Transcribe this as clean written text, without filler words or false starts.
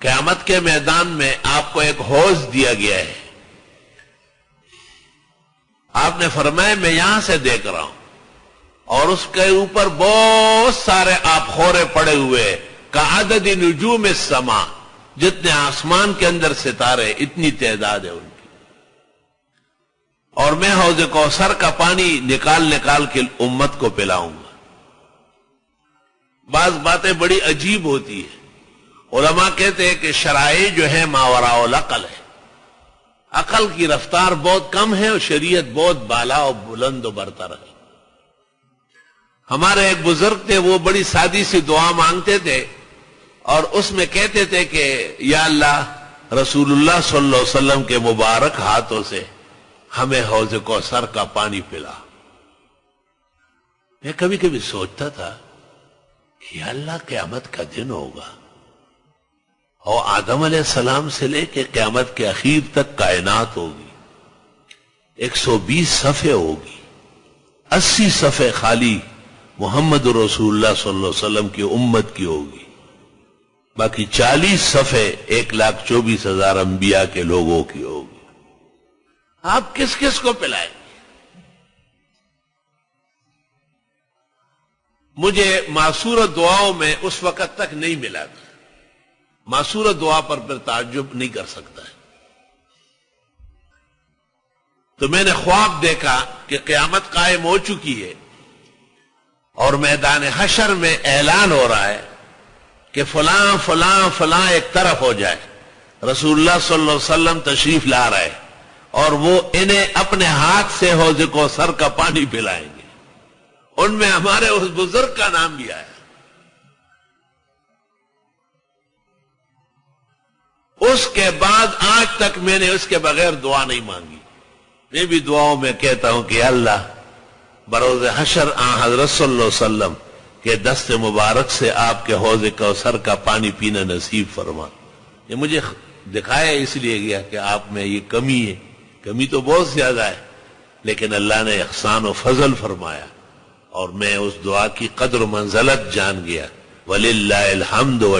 قیامت کے میدان میں آپ کو ایک حوض دیا گیا ہے. آپ نے فرمایا میں یہاں سے دیکھ رہا ہوں اور اس کے اوپر بہت سارے آبخورے پڑے ہوئے کعدد نجوم السما، جتنے آسمان کے اندر ستارے اتنی تعداد ہے ان کی. اور میں حوض کوثر کا پانی نکال نکال کے امت کو پلاؤں گا. بعض باتیں بڑی عجیب ہوتی ہیں. علماء کہتے ہیں کہ شرائع جو ہے ماوراء العقل ہے. عقل کی رفتار بہت کم ہے اور شریعت بہت بالا اور بلند و برتر ہے. ہمارے ایک بزرگ تھے، وہ بڑی سادی سی دعا مانگتے تھے اور اس میں کہتے تھے کہ یا اللہ رسول اللہ صلی اللہ علیہ وسلم کے مبارک ہاتھوں سے ہمیں حوض کوثر کا پانی پلا. میں کبھی کبھی سوچتا تھا کہ یا اللہ قیامت کا دن ہوگا اور آدم علیہ السلام سے لے کے قیامت کے اخیر تک کائنات ہوگی. 120 صفحے ہوگی، 80 صفحے خالی محمد رسول اللہ صلی اللہ علیہ وسلم کی امت کی ہوگی، باقی 40 صفحے 1,24,000 انبیاء کے لوگوں کی ہوگی. آپ کس کس کو پلائیں؟ مجھے معصور دعاؤں میں اس وقت تک نہیں ملا تھا. معصور دعا پر پھر تعجب نہیں کر سکتا ہے. تو میں نے خواب دیکھا کہ قیامت قائم ہو چکی ہے اور میدان حشر میں اعلان ہو رہا ہے کہ فلاں فلاں فلاں ایک طرف ہو جائے. رسول اللہ صلی اللہ علیہ وسلم تشریف لا رہے اور وہ انہیں اپنے ہاتھ سے حوض کوثر کا پانی پلائیں گے. ان میں ہمارے اس بزرگ کا نام بھی آیا. اس کے بعد آج تک میں نے اس کے بغیر دعا نہیں مانگی. میں بھی دعاؤں میں کہتا ہوں کہ اللہ بروز حشر حضرت صلی اللہ علیہ وسلم کے دست مبارک سے آپ کے حوض کوثر کا پانی پینا نصیب فرما. یہ مجھے دکھایا اس لیے گیا کہ آپ میں یہ کمی ہے. کمی تو بہت زیادہ ہے لیکن اللہ نے احسان و فضل فرمایا اور میں اس دعا کی قدر و منزلت جان گیا. وَلِلَّهِ الْحَمْدُ